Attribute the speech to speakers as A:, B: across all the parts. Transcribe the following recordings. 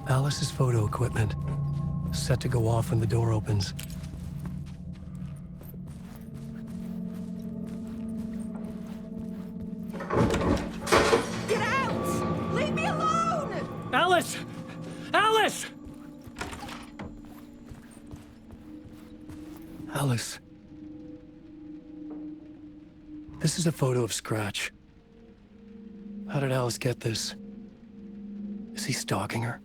A: Alice's photo equipment, set to go off when the door opens.
B: Get out! Leave me alone!
A: Alice! Alice! Alice. This is a photo of Scratch. How did Alice get this? Is he stalking her?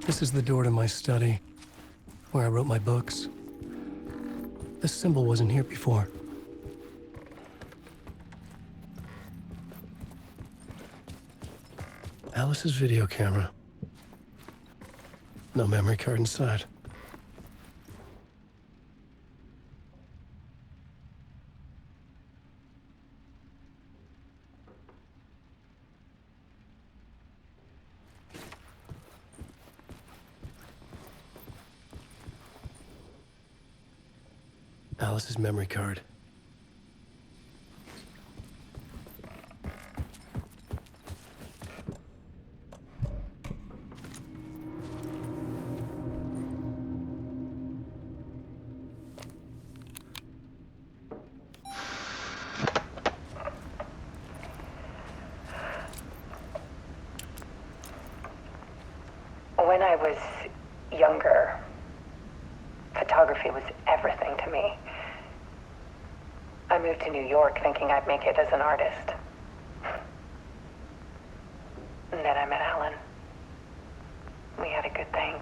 A: This is the door to my study, where I wrote my books. This symbol wasn't here before. Alice's video camera. No memory card inside. Alice's memory card.
C: When I was younger, photography was everything to me. I moved to New York thinking I'd make it as an artist. And then I met Alan. We had a good thing.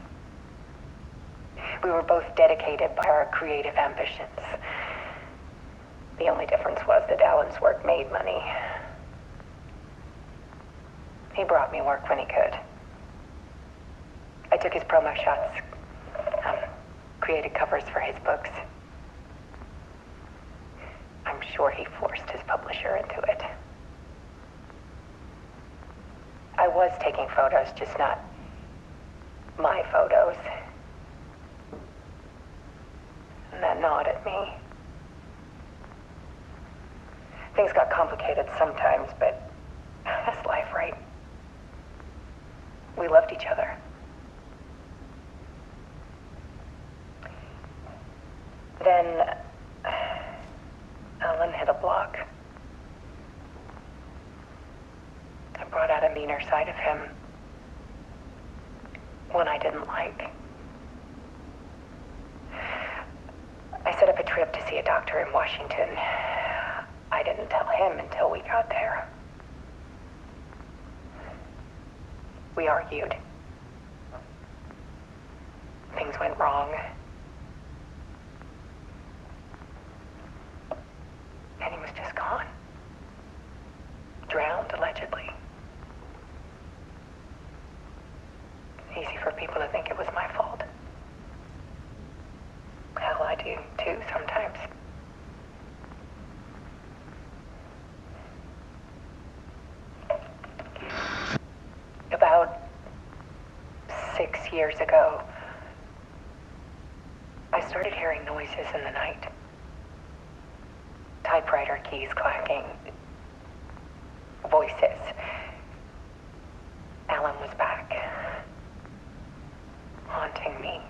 C: We were both dedicated by our creative ambitions. The only difference was that Alan's work made money. He brought me work when he could. I took his promo shots, created covers for his books. I'm sure he forced his publisher into it. I was taking photos, just not my photos. And that gnawed at me. Things got complicated sometimes, but that's life, right? We loved each other. Then Alan hit a block. I brought out a meaner side of him. One I didn't like. I set up a trip to see a doctor in Washington. I didn't tell him until we got there. We argued. Things went wrong. And he was just gone. Drowned, allegedly. Easy for people to think it was my fault. Hell, I do too sometimes. About 6 years ago, I started hearing noises in the night. Typewriter keys clacking. Voices. Alan was back. Haunting me.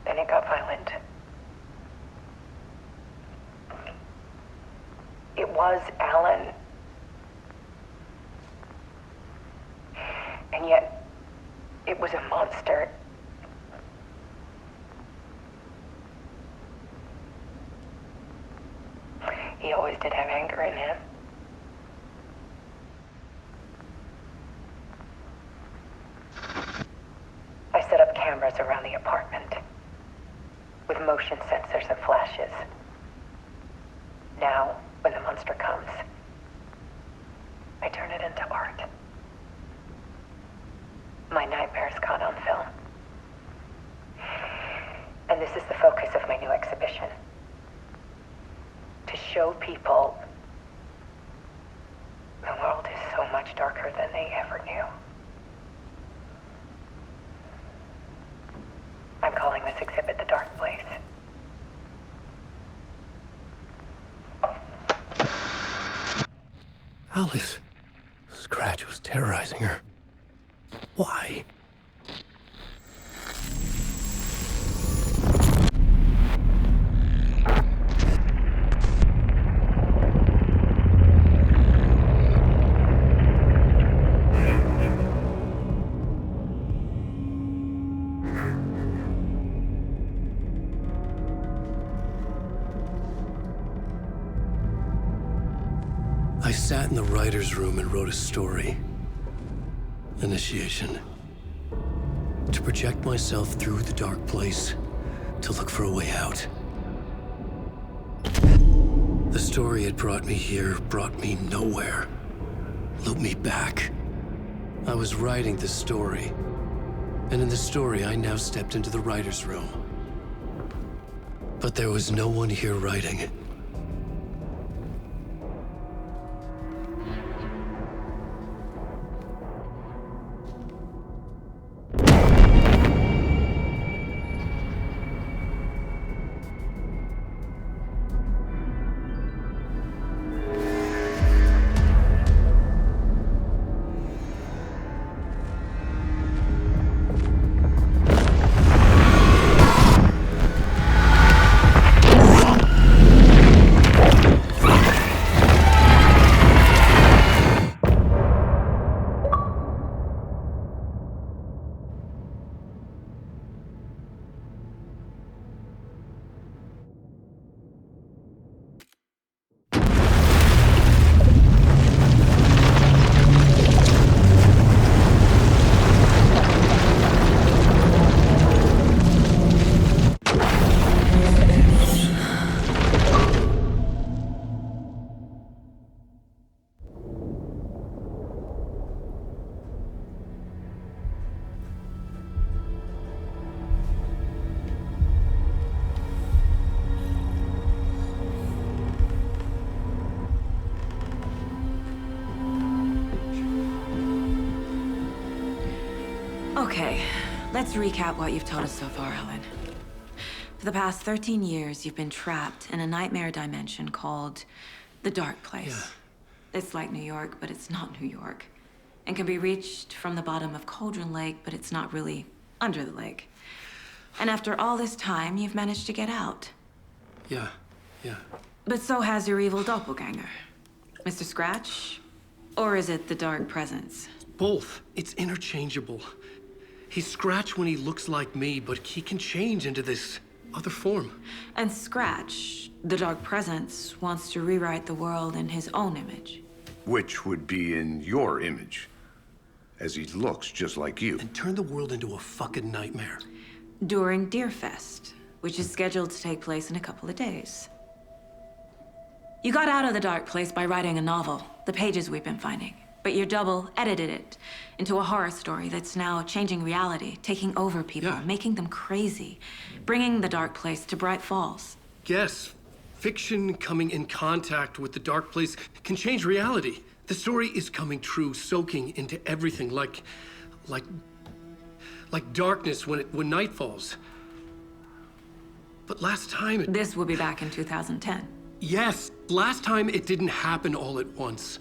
C: Then it got violent. It was Alan. And yet, it was a monster. He always did have anger in him. I set up cameras around the apartment with motion sensors and flashes. Now, when the monster comes, I turn it into art. My nightmares caught on film. And this is the focus of my new exhibition. To show people the world is so much darker than they ever knew. I'm calling this exhibit The Dark Place.
A: Alice. Scratch was terrorizing her. Why? I sat in the writer's room and wrote a story. Initiation. To project myself through the dark place, to look for a way out. The story had brought me here, brought me nowhere. Looped me back. I was writing the story. And in the story, I now stepped into the writer's room. But there was no one here writing it.
B: Okay, let's recap what you've told us so far, Alan. For the past 13 years, you've been trapped in a nightmare dimension called the Dark Place.
A: Yeah.
B: It's like New York, but it's not New York. And can be reached from the bottom of Cauldron Lake, but it's not really under the lake. And after all this time, you've managed to get out.
A: Yeah.
B: But so has your evil doppelganger. Mr. Scratch? Or is it the Dark Presence?
A: Both. It's interchangeable. He's Scratch when he looks like me, but he can change into this other form.
B: And Scratch, the Dark Presence, wants to rewrite the world in his own image.
D: Which would be in your image, as he looks just like you.
A: And turn the world into a fucking nightmare.
B: During Deerfest, which is scheduled to take place in a couple of days. You got out of the Dark Place by writing a novel, the pages we've been finding. But your double edited it into a horror story that's now changing reality, taking over people,
A: Yeah.
B: making them crazy, bringing the Dark Place to Bright Falls.
A: Yes, fiction coming in contact with the dark place can change reality. The story is coming true, soaking into everything like darkness when night falls. But last time
B: This will be back in 2010.
A: Yes, last time it didn't happen all at once.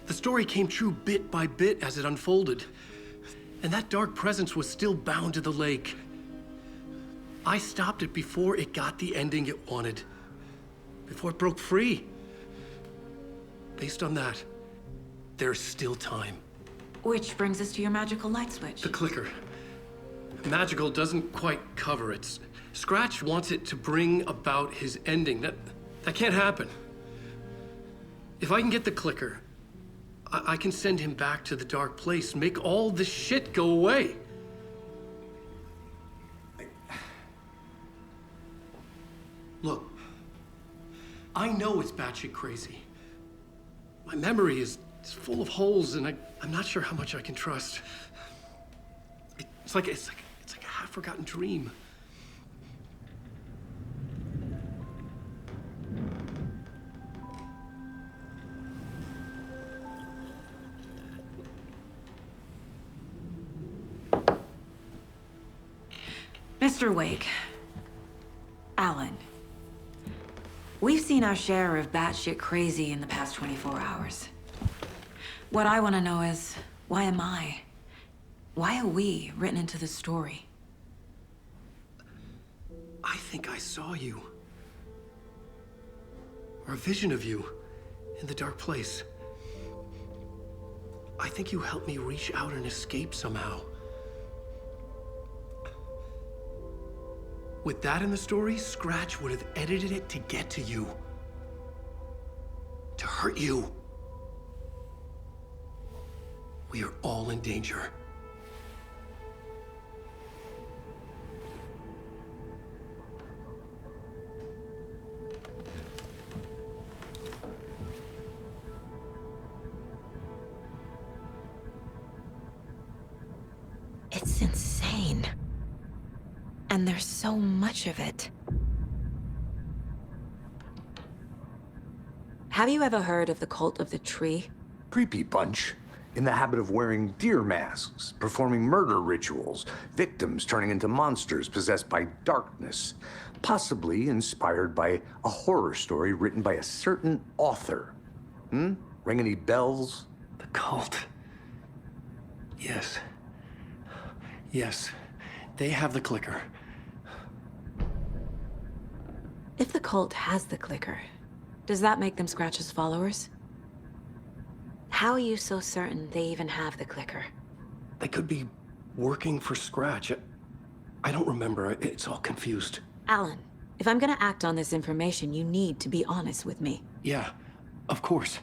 A: The story came true bit by bit as it unfolded. And that dark presence was still bound to the lake. I stopped it before it got the ending it wanted. Before it broke free. Based on that, there's still time.
B: Which brings us to your magical light switch.
A: The clicker. Magical doesn't quite cover it. Scratch wants it to bring about his ending. That can't happen. If I can get the clicker, I can send him back to the dark place, make all this shit go away. Look, I know it's batshit crazy. My memory is full of holes, and I'm not sure how much I can trust. It's like a half-forgotten dream.
B: Mr. Wake. Alan. We've seen our share of batshit crazy in the past 24 hours. What I want to know is, why am I? Why are we written into the story?
A: I think I saw you. Or a vision of you in the dark place. I think you helped me reach out and escape somehow. With that in the story, Scratch would have edited it to get to you. To hurt you. We are all in danger.
B: It's insane. And there's so much of it. Have you ever heard of the Cult of the Tree?
D: Creepy bunch. In the habit of wearing deer masks, performing murder rituals, victims turning into monsters possessed by darkness, possibly inspired by a horror story written by a certain author. Ring any bells?
A: The cult. Yes. Yes. They have the clicker.
B: If the cult has the clicker, does that make them Scratch's followers? How are you so certain they even have the clicker?
A: They could be working for Scratch. I don't remember. It's all confused.
B: Alan, if I'm gonna act on this information, you need to be honest with me.
A: Yeah, of course.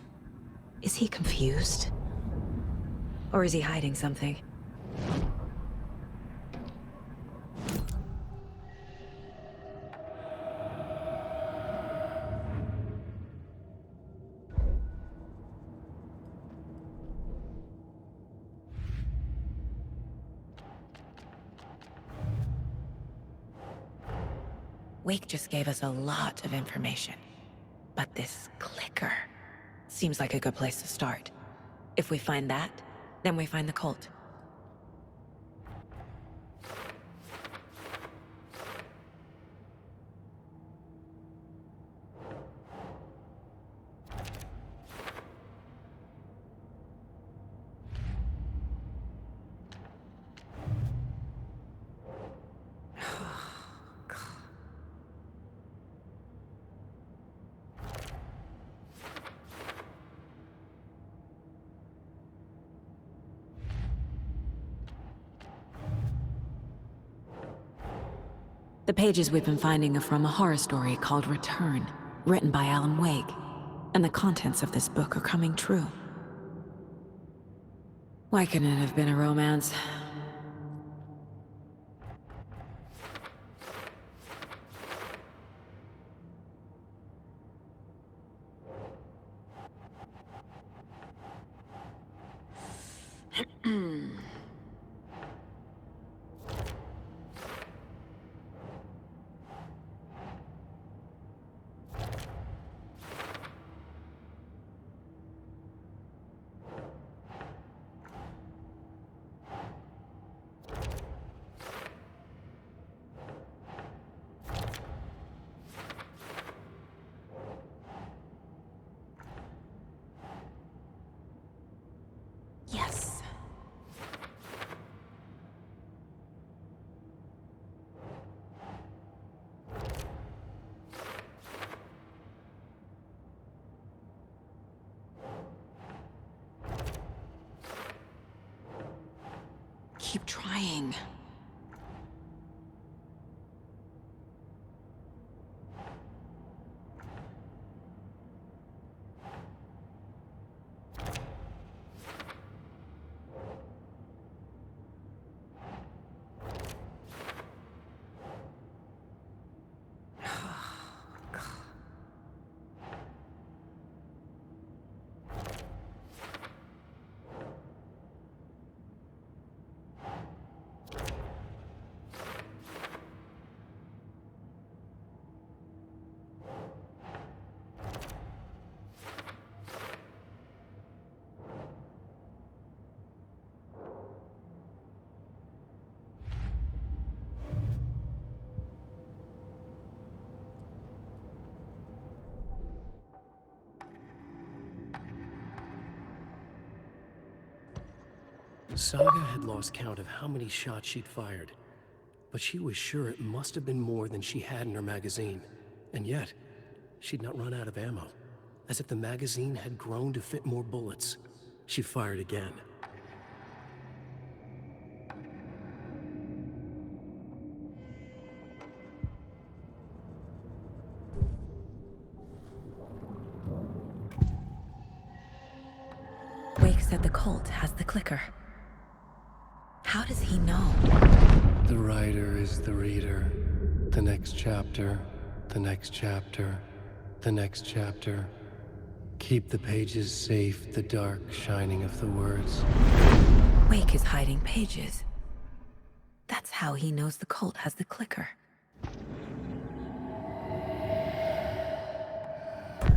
B: Is he confused? Or is he hiding something? Wake just gave us a lot of information. But this clicker seems like a good place to start. If we find that, then we find the cult. The pages we've been finding are from a horror story called Return, written by Alan Wake. And the contents of this book are coming true. Why couldn't it have been a romance? Yes. Keep trying.
A: Saga had lost count of how many shots she'd fired, but she was sure it must have been more than she had in her magazine. And yet, she'd not run out of ammo. As if the magazine had grown to fit more bullets, she fired again.
B: Wake said the cult has the clicker. How does he know?
A: The writer is the reader. The next chapter, the next chapter, the next chapter. Keep the pages safe, the dark shining of the words.
B: Wake is hiding pages. That's how he knows the cult has the clicker.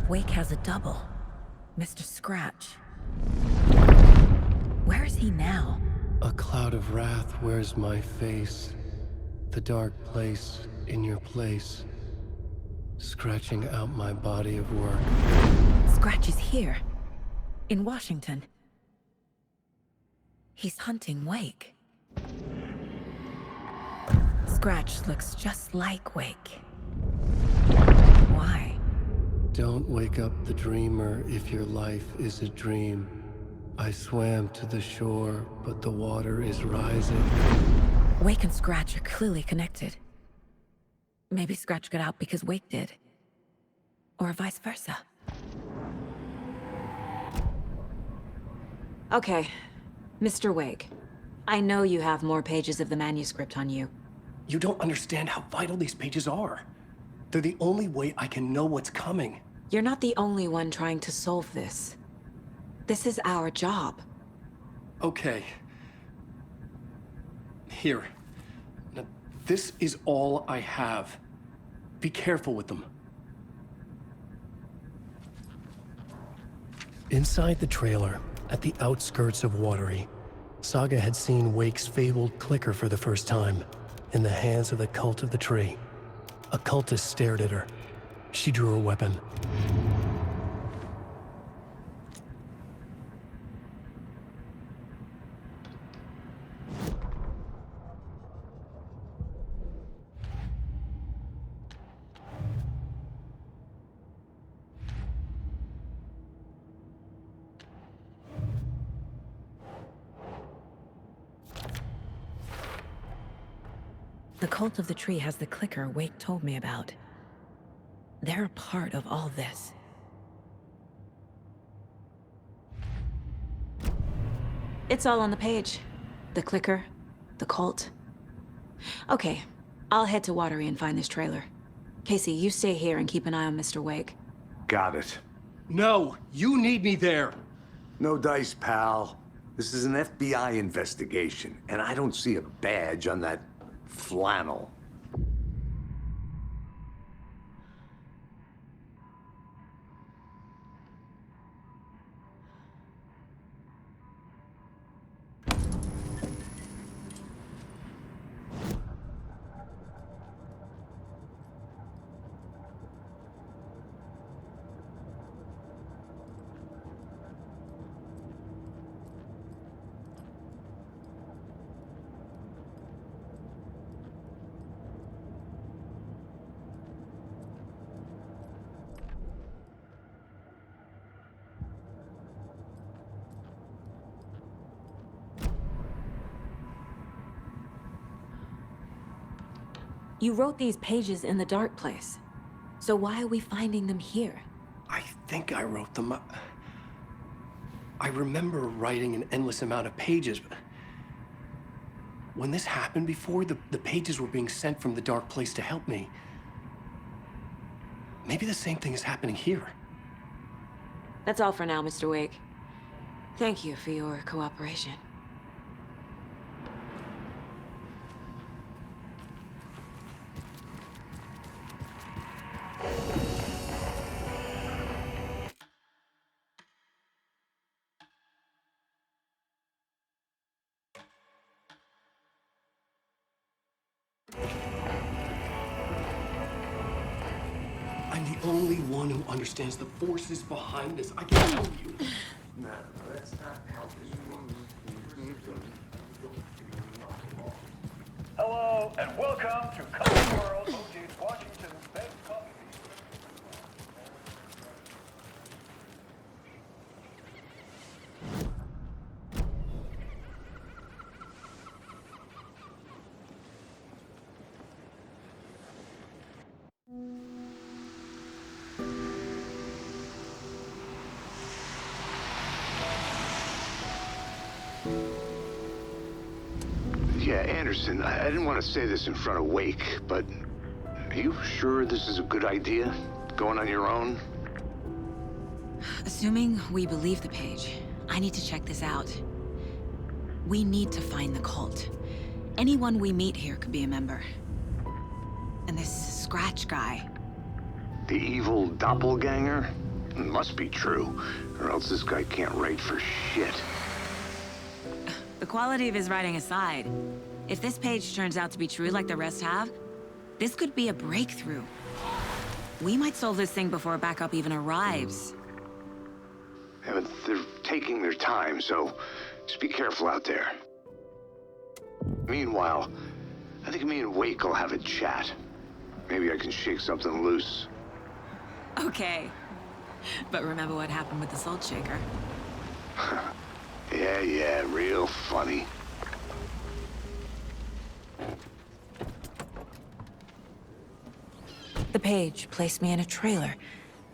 B: Wake has a double. Mr. Scratch. Where is he now?
A: A cloud of wrath wears my face. The dark place in your place. Scratching out my body of work.
B: Scratch is here. In Washington. He's hunting Wake. Scratch looks just like Wake. Why?
A: Don't wake up the dreamer if your life is a dream. I swam to the shore, but the water is rising.
B: Wake and Scratch are clearly connected. Maybe Scratch got out because Wake did. Or vice versa. Okay, Mr. Wake. I know you have more pages of the manuscript on you.
A: You don't understand how vital these pages are. They're the only way I can know what's coming.
B: You're not the only one trying to solve this. This is our job.
A: Okay. Here. Now, this is all I have. Be careful with them. Inside the trailer, at the outskirts of Watery, Saga had seen Wake's fabled clicker for the first time, in the hands of the Cult of the Tree. A cultist stared at her. She drew her weapon.
B: The Cult of the Tree has the clicker Wake told me about. They're a part of all this. It's all on the page. The clicker, the cult. Okay, I'll head to Watery and find this trailer. Casey, you stay here and keep an eye on Mr. Wake.
D: Got it.
A: No, you need me there.
D: No dice, pal. This is an FBI investigation, and I don't see a badge on that flannel.
B: You wrote these pages in the dark place. So why are we finding them here?
A: I think I wrote them. I remember writing an endless amount of pages, but when this happened before, the pages were being sent from the dark place to help me. Maybe the same thing is happening here.
B: That's all for now, Mr. Wake. Thank you for your cooperation.
A: I'm the only one who understands the forces behind this. I can tell you.
D: No, that's not how this works.
E: Hello, and welcome to Coffee World, located Washington's best coffee.
F: Yeah, Anderson, I didn't want to say this in front of Wake, but are you sure this is a good idea? Going on your own?
B: Assuming we believe the page, I need to check this out. We need to find the cult. Anyone we meet here could be a member. And this Scratch guy.
F: The evil doppelganger? It must be true, or else this guy can't write for shit.
B: The quality of his writing aside, if this page turns out to be true like the rest have, this could be a breakthrough. We might solve this thing before backup even arrives.
F: Yeah, but they're taking their time, so just be careful out there. Meanwhile, I think me and Wake will have a chat. Maybe I can shake something loose.
B: Okay. But remember what happened with the salt shaker?
F: Yeah, real funny.
B: The page placed me in a trailer,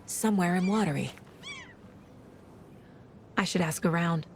B: somewhere in Watery. I should ask around.